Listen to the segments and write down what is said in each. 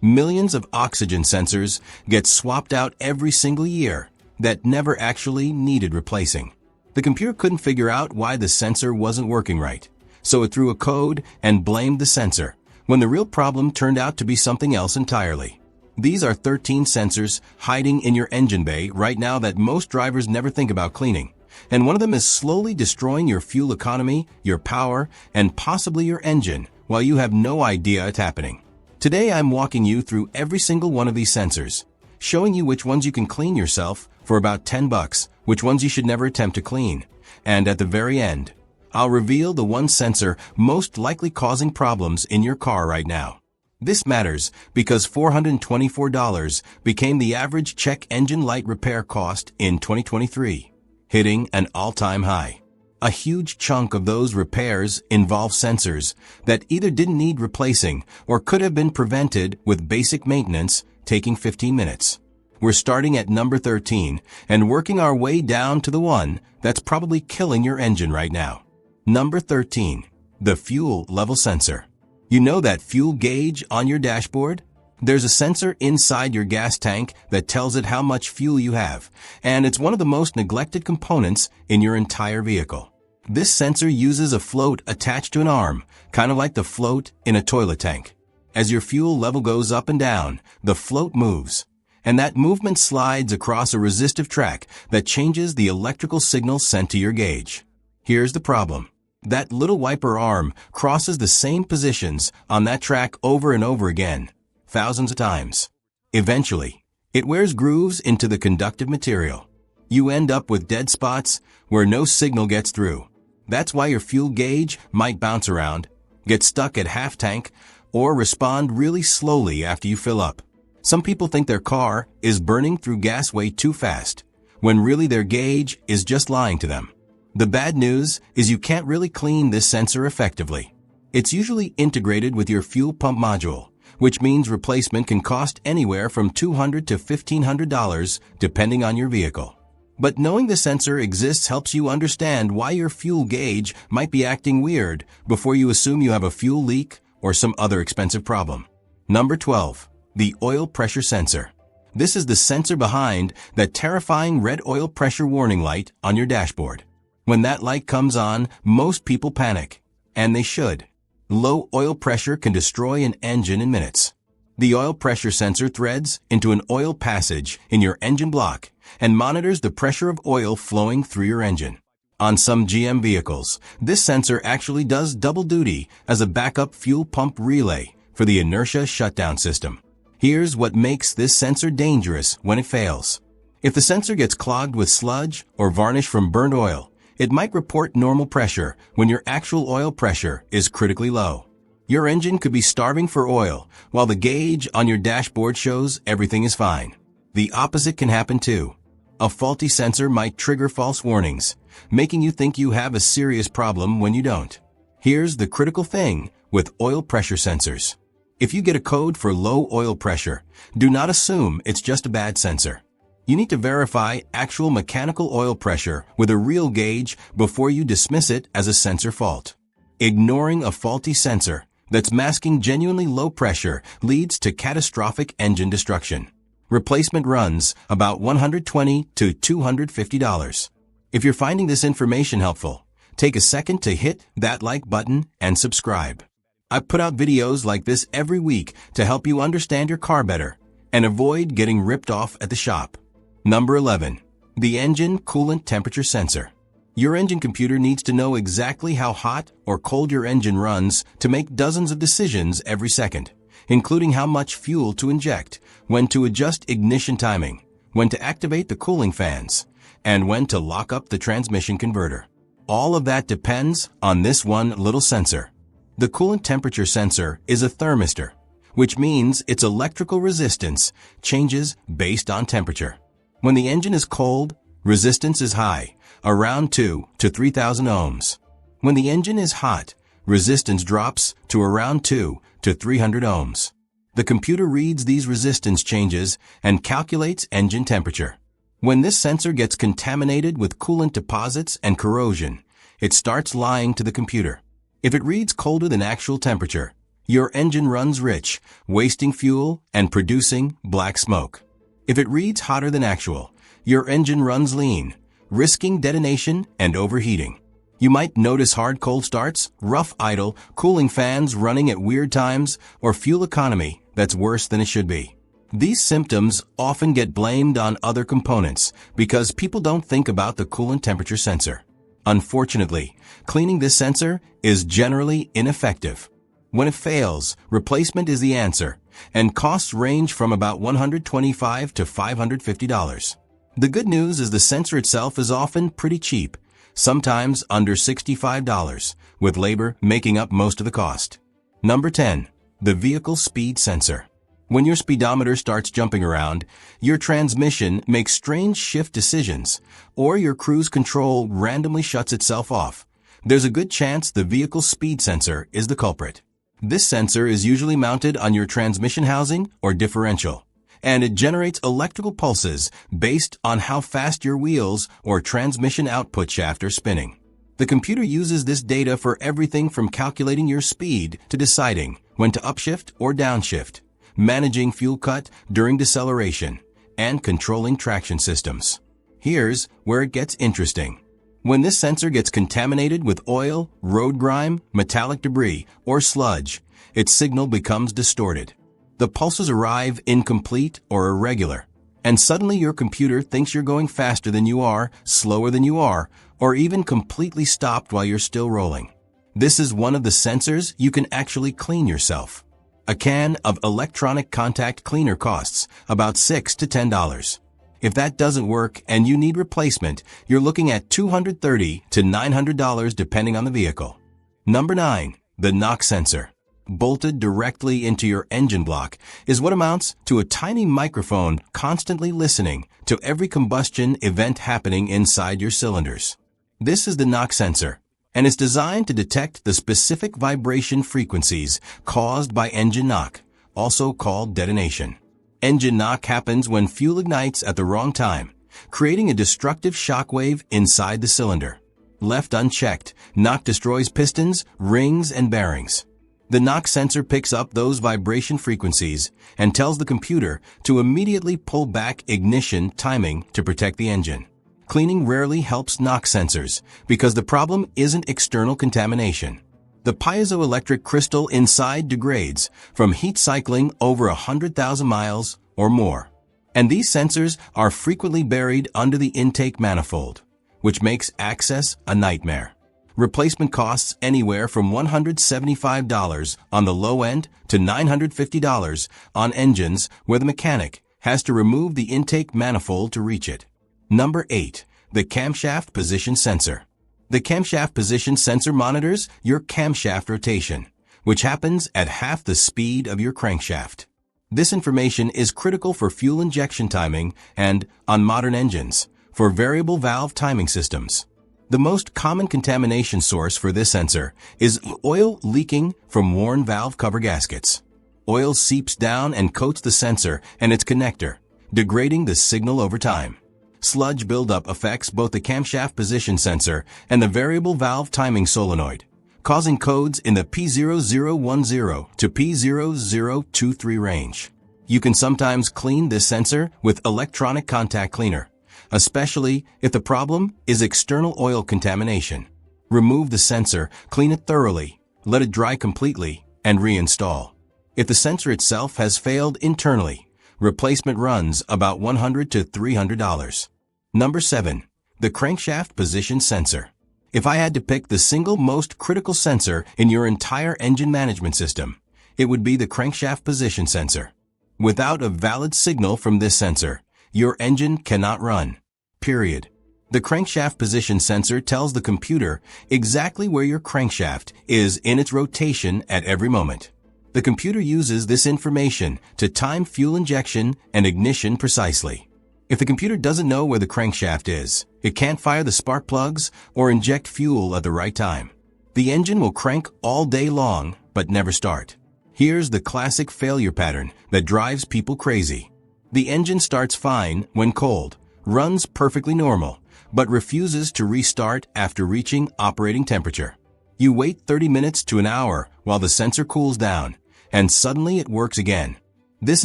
Millions of oxygen sensors get swapped out every single year that never actually needed replacing. The computer couldn't figure out why the sensor wasn't working right, so it threw a code and blamed the sensor, when the real problem turned out to be something else entirely. These are 13 sensors hiding in your engine bay right now that most drivers never think about cleaning, and one of them is slowly destroying your fuel economy, your power, and possibly your engine while you have no idea it's happening. Today I'm walking you through every single one of these sensors, showing you which ones you can clean yourself for about $10, which ones you should never attempt to clean, and at the very end, I'll reveal the one sensor most likely causing problems in your car right now. This matters because $424 became the average check engine light repair cost in 2023, hitting an all-time high. A huge chunk of those repairs involve sensors that either didn't need replacing or could have been prevented with basic maintenance taking 15 minutes. We're starting at number 13 and working our way down to the one that's probably killing your engine right now. Number 13. The fuel level sensor. You know that fuel gauge on your dashboard? There's a sensor inside your gas tank that tells it how much fuel you have, and it's one of the most neglected components in your entire vehicle. This sensor uses a float attached to an arm, kind of like the float in a toilet tank. As your fuel level goes up and down, the float moves, and that movement slides across a resistive track that changes the electrical signal sent to your gauge. Here's the problem. That little wiper arm crosses the same positions on that track over and over again, thousands of times. Eventually, it wears grooves into the conductive material. You end up with dead spots where no signal gets through. That's why your fuel gauge might bounce around, get stuck at half tank, or respond really slowly after you fill up. Some people think their car is burning through gas way too fast, when really their gauge is just lying to them. The bad news is you can't really clean this sensor effectively. It's usually integrated with your fuel pump module, which means replacement can cost anywhere from $200 to $1,500 depending on your vehicle. But knowing the sensor exists helps you understand why your fuel gauge might be acting weird before you assume you have a fuel leak or some other expensive problem. Number 12. The oil pressure sensor. This is the sensor behind that terrifying red oil pressure warning light on your dashboard. When that light comes on, most people panic, and they should. Low oil pressure can destroy an engine in minutes. The oil pressure sensor threads into an oil passage in your engine block and monitors the pressure of oil flowing through your engine. On some GM vehicles, this sensor actually does double duty as a backup fuel pump relay for the inertia shutdown system. Here's what makes this sensor dangerous when it fails. If the sensor gets clogged with sludge or varnish from burnt oil, it might report normal pressure when your actual oil pressure is critically low. Your engine could be starving for oil while the gauge on your dashboard shows everything is fine. The opposite can happen too. A faulty sensor might trigger false warnings, making you think you have a serious problem when you don't. Here's the critical thing with oil pressure sensors. If you get a code for low oil pressure, do not assume it's just a bad sensor. You need to verify actual mechanical oil pressure with a real gauge before you dismiss it as a sensor fault. Ignoring a faulty sensor that's masking genuinely low pressure leads to catastrophic engine destruction. Replacement runs about $120 to $250. If you're finding this information helpful, take a second to hit that like button and subscribe. I put out videos like this every week to help you understand your car better and avoid getting ripped off at the shop. Number 11. The engine coolant temperature sensor. Your engine computer needs to know exactly how hot or cold your engine runs to make dozens of decisions every second, including how much fuel to inject, when to adjust ignition timing, when to activate the cooling fans, and when to lock up the transmission converter. All of that depends on this one little sensor. The coolant temperature sensor is a thermistor, which means its electrical resistance changes based on temperature. When the engine is cold, resistance is high, around 2 to 3,000 ohms. When the engine is hot, resistance drops to around 2 to 300 ohms. The computer reads these resistance changes and calculates engine temperature. When this sensor gets contaminated with coolant deposits and corrosion, it starts lying to the computer. If it reads colder than actual temperature, Your engine runs rich, wasting fuel and producing black smoke. If it reads hotter than actual, your engine runs lean, risking detonation and overheating. You might notice hard cold starts, rough idle, cooling fans running at weird times, or fuel economy that's worse than it should be. These symptoms often get blamed on other components because people don't think about the coolant temperature sensor. Unfortunately, cleaning this sensor is generally ineffective. When it fails, replacement is the answer, and costs range from about $125 to $550. The good news is the sensor itself is often pretty cheap, sometimes under $65, with labor making up most of the cost. Number 10. The vehicle speed sensor. When your speedometer starts jumping around, your transmission makes strange shift decisions, or your cruise control randomly shuts itself off. There's a good chance the vehicle speed sensor is the culprit. This sensor is usually mounted on your transmission housing or differential, and it generates electrical pulses based on how fast your wheels or transmission output shaft are spinning. The computer uses this data for everything from calculating your speed to deciding when to upshift or downshift, managing fuel cut during deceleration, and controlling traction systems. Here's where it gets interesting. When this sensor gets contaminated with oil, road grime, metallic debris, or sludge, its signal becomes distorted. The pulses arrive incomplete or irregular, and suddenly your computer thinks you're going faster than you are, slower than you are, or even completely stopped while you're still rolling. This is one of the sensors you can actually clean yourself. A can of electronic contact cleaner costs about $6 to $10. If that doesn't work and you need replacement, you're looking at $230 to $900 depending on the vehicle. Number 9. The knock sensor. Bolted directly into your engine block is what amounts to a tiny microphone constantly listening to every combustion event happening inside your cylinders. This is the knock sensor, and it's designed to detect the specific vibration frequencies caused by engine knock, also called detonation. Engine knock happens when fuel ignites at the wrong time, creating a destructive shock wave inside the cylinder. Left unchecked, knock destroys pistons, rings, and bearings. The knock sensor picks up those vibration frequencies and tells the computer to immediately pull back ignition timing to protect the engine. Cleaning rarely helps knock sensors because the problem isn't external contamination. The piezoelectric crystal inside degrades from heat cycling over 100,000 miles or more. And these sensors are frequently buried under the intake manifold, which makes access a nightmare. Replacement costs anywhere from $175 on the low end to $950 on engines where the mechanic has to remove the intake manifold to reach it. Number 8. The camshaft position sensor. The camshaft position sensor monitors your camshaft rotation, which happens at half the speed of your crankshaft. This information is critical for fuel injection timing and, on modern engines, for variable valve timing systems. The most common contamination source for this sensor is oil leaking from worn valve cover gaskets. Oil seeps down and coats the sensor and its connector, degrading the signal over time. Sludge buildup affects both the camshaft position sensor and the variable valve timing solenoid, causing codes in the P0010 to P0023 range. You can sometimes clean this sensor with electronic contact cleaner, especially if the problem is external oil contamination. Remove the sensor, clean it thoroughly, let it dry completely, and reinstall. If the sensor itself has failed internally, replacement runs about $100 to $300. Number 7. The crankshaft position sensor. If I had to pick the single most critical sensor in your entire engine management system, it would be the crankshaft position sensor. Without a valid signal from this sensor, your engine cannot run. Period. The crankshaft position sensor tells the computer exactly where your crankshaft is in its rotation at every moment. The computer uses this information to time fuel injection and ignition precisely. If the computer doesn't know where the crankshaft is, it can't fire the spark plugs or inject fuel at the right time. The engine will crank all day long, but never start. Here's the classic failure pattern that drives people crazy. The engine starts fine when cold, runs perfectly normal, but refuses to restart after reaching operating temperature. You wait 30 minutes to an hour while the sensor cools down, and suddenly it works again. This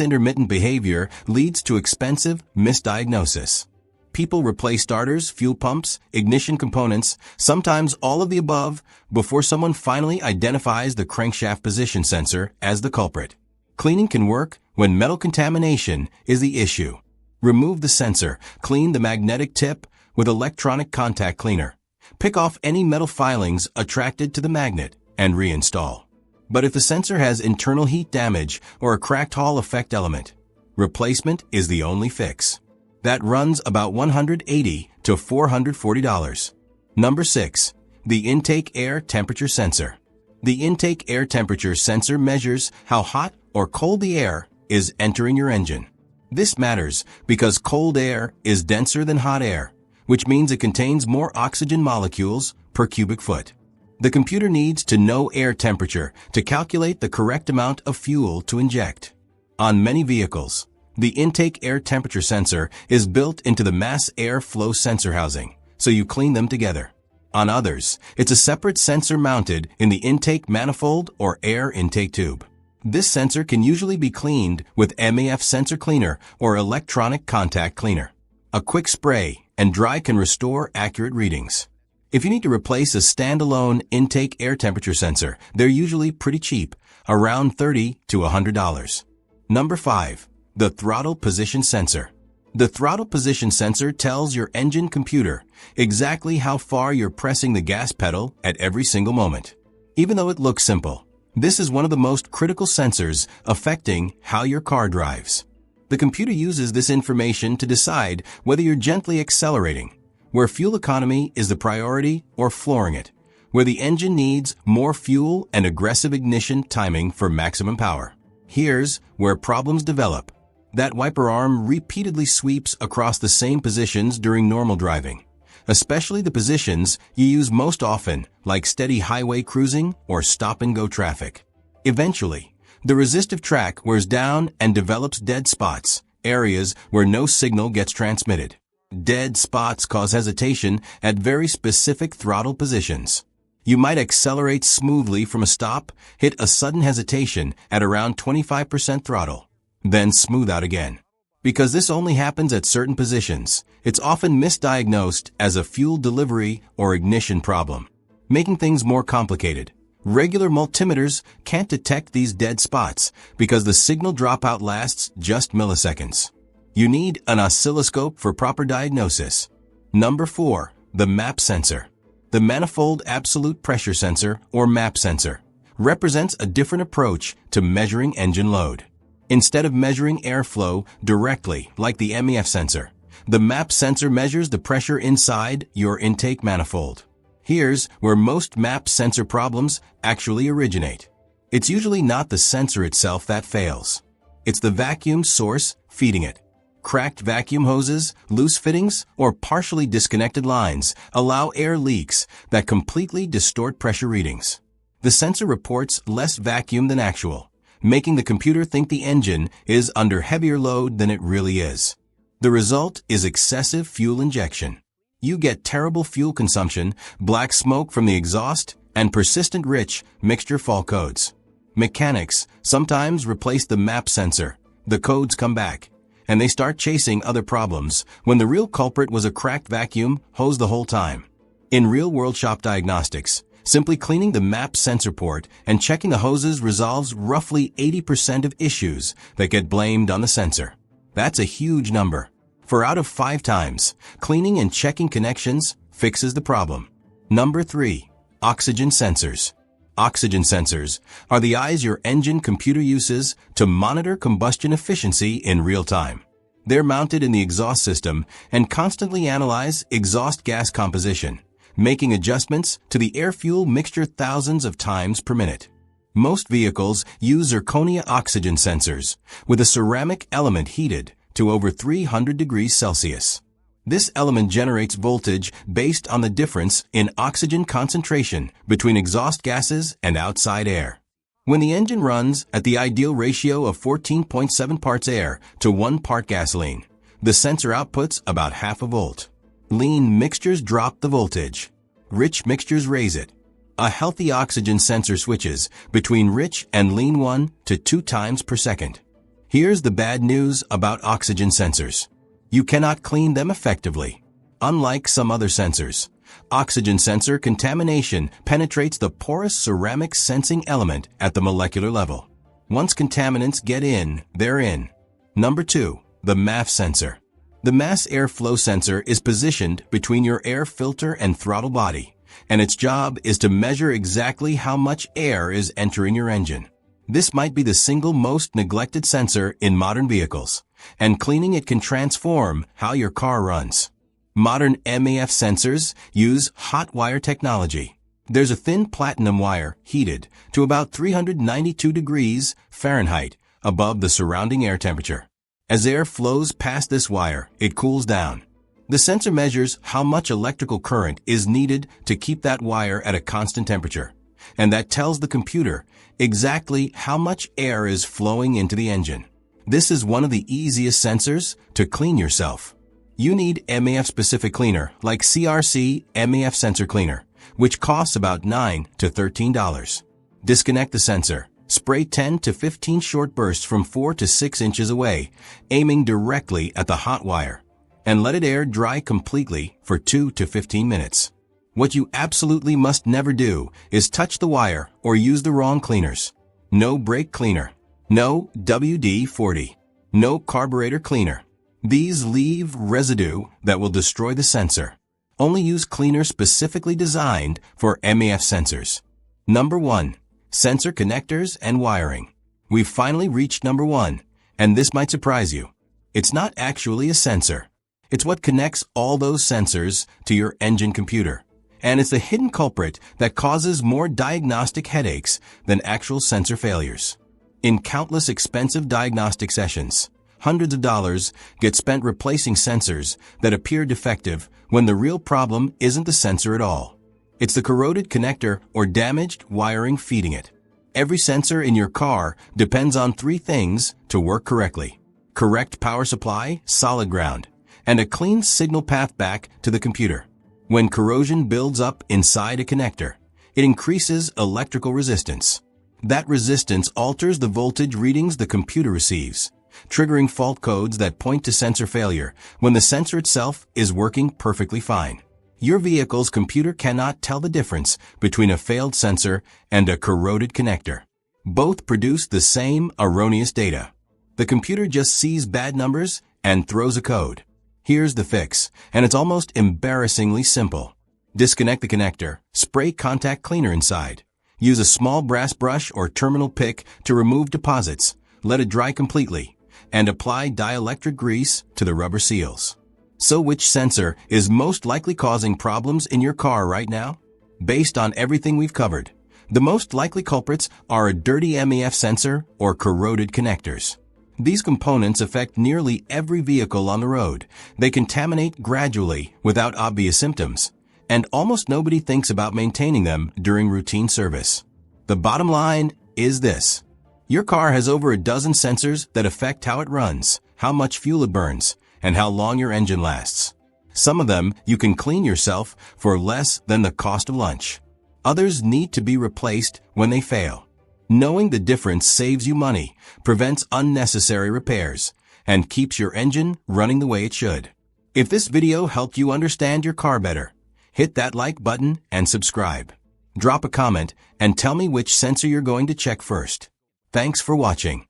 intermittent behavior leads to expensive misdiagnosis. People replace starters, fuel pumps, ignition components, sometimes all of the above, before someone finally identifies the crankshaft position sensor as the culprit. Cleaning can work when metal contamination is the issue. Remove the sensor, clean the magnetic tip with electronic contact cleaner. Pick off any metal filings attracted to the magnet and reinstall. But if the sensor has internal heat damage or a cracked Hall effect element, replacement is the only fix. That runs about $180 to $440. Number 6. The intake air temperature sensor. The intake air temperature sensor measures how hot or cold the air is entering your engine. This matters because cold air is denser than hot air, which means it contains more oxygen molecules per cubic foot. The computer needs to know air temperature to calculate the correct amount of fuel to inject. On many vehicles, the intake air temperature sensor is built into the mass air flow sensor housing, so you clean them together. On others, it's a separate sensor mounted in the intake manifold or air intake tube. This sensor can usually be cleaned with MAF sensor cleaner or electronic contact cleaner. A quick spray and dry can restore accurate readings. If you need to replace a standalone intake air temperature sensor, they're usually pretty cheap, around $30 to $100. Number 5. The throttle position sensor. The throttle position sensor tells your engine computer exactly how far you're pressing the gas pedal at every single moment. Even though it looks simple, this is one of the most critical sensors affecting how your car drives. The computer uses this information to decide whether you're gently accelerating, where fuel economy is the priority, or flooring it, where the engine needs more fuel and aggressive ignition timing for maximum power. Here's where problems develop. That wiper arm repeatedly sweeps across the same positions during normal driving, especially the positions you use most often, like steady highway cruising or stop-and-go traffic. Eventually, the resistive track wears down and develops dead spots, areas where no signal gets transmitted. Dead spots cause hesitation at very specific throttle positions. You might accelerate smoothly from a stop, hit a sudden hesitation at around 25% throttle, then smooth out again. Because this only happens at certain positions, it's often misdiagnosed as a fuel delivery or ignition problem. Making things more complicated, regular multimeters can't detect these dead spots because the signal dropout lasts just milliseconds. You need an oscilloscope for proper diagnosis. Number 4. The MAP sensor. The Manifold Absolute Pressure Sensor, or MAP sensor, represents a different approach to measuring engine load. Instead of measuring airflow directly like the MEF sensor, the MAP sensor measures the pressure inside your intake manifold. Here's where most MAP sensor problems actually originate. It's usually not the sensor itself that fails. It's the vacuum source feeding it. Cracked vacuum hoses, loose fittings, or partially disconnected lines allow air leaks that completely distort pressure readings. The sensor reports less vacuum than actual, making the computer think the engine is under heavier load than it really is. The result is excessive fuel injection. You get terrible fuel consumption, black smoke from the exhaust, and persistent rich mixture fault codes. Mechanics sometimes replace the MAP sensor. The codes come back, and they start chasing other problems when the real culprit was a cracked vacuum hose the whole time. In real-world shop diagnostics, simply cleaning the MAP sensor port and checking the hoses resolves roughly 80% of issues that get blamed on the sensor. That's a huge number. 4 out of 5 times, cleaning and checking connections fixes the problem. Number 3. Oxygen sensors. Oxygen sensors are the eyes your engine computer uses to monitor combustion efficiency in real time. They're mounted in the exhaust system and constantly analyze exhaust gas composition, making adjustments to the air-fuel mixture thousands of times per minute. Most vehicles use zirconia oxygen sensors with a ceramic element heated to over 300 degrees Celsius. This element generates voltage based on the difference in oxygen concentration between exhaust gases and outside air. When the engine runs at the ideal ratio of 14.7 parts air to 1 part gasoline, the sensor outputs about half a volt. Lean mixtures drop the voltage. Rich mixtures raise it. A healthy oxygen sensor switches between rich and lean 1 to 2 times per second. Here's the bad news about oxygen sensors. You cannot clean them effectively. Unlike some other sensors, oxygen sensor contamination penetrates the porous ceramic sensing element at the molecular level. Once contaminants get in, they're in. Number 2. The MAF sensor. The mass airflow sensor is positioned between your air filter and throttle body, and its job is to measure exactly how much air is entering your engine. This might be the single most neglected sensor in modern vehicles, and cleaning it can transform how your car runs. Modern MAF sensors use hot wire technology. There's a thin platinum wire heated to about 392 degrees Fahrenheit above the surrounding air temperature. As air flows past this wire, it cools down. The sensor measures how much electrical current is needed to keep that wire at a constant temperature, and that tells the computer exactly how much air is flowing into the engine. This is one of the easiest sensors to clean yourself. You need MAF-specific cleaner like CRC MAF Sensor Cleaner, which costs about $9 to $13. Disconnect the sensor. Spray 10 to 15 short bursts from 4 to 6 inches away, aiming directly at the hot wire, and let it air dry completely for 2 to 15 minutes. What you absolutely must never do is touch the wire or use the wrong cleaners. No brake cleaner. No WD-40. No carburetor cleaner. These leave residue that will destroy the sensor. Only use cleaners specifically designed for MAF sensors. Number 1. Sensor connectors and wiring. We've finally reached number 1, and this might surprise you. It's not actually a sensor. It's what connects all those sensors to your engine computer. And it's the hidden culprit that causes more diagnostic headaches than actual sensor failures. In countless expensive diagnostic sessions, hundreds of dollars get spent replacing sensors that appear defective when the real problem isn't the sensor at all. It's the corroded connector or damaged wiring feeding it. Every sensor in your car depends on 3 things to work correctly: correct power supply, solid ground, and a clean signal path back to the computer. When corrosion builds up inside a connector, it increases electrical resistance. That resistance alters the voltage readings the computer receives, triggering fault codes that point to sensor failure when the sensor itself is working perfectly fine. Your vehicle's computer cannot tell the difference between a failed sensor and a corroded connector. Both produce the same erroneous data. The computer just sees bad numbers and throws a code. Here's the fix, and it's almost embarrassingly simple. Disconnect the connector, spray contact cleaner inside. Use a small brass brush or terminal pick to remove deposits, let it dry completely, and apply dielectric grease to the rubber seals. So which sensor is most likely causing problems in your car right now? Based on everything we've covered, the most likely culprits are a dirty MAF sensor or corroded connectors. These components affect nearly every vehicle on the road. They contaminate gradually without obvious symptoms, and almost nobody thinks about maintaining them during routine service. The bottom line is this: your car has over a dozen sensors that affect how it runs, how much fuel it burns, and how long your engine lasts. Some of them you can clean yourself for less than the cost of lunch. Others need to be replaced when they fail. Knowing the difference saves you money, prevents unnecessary repairs, and keeps your engine running the way it should. If this video helped you understand your car better, hit that like button and subscribe. Drop a comment and tell me which sensor you're going to check first. Thanks for watching.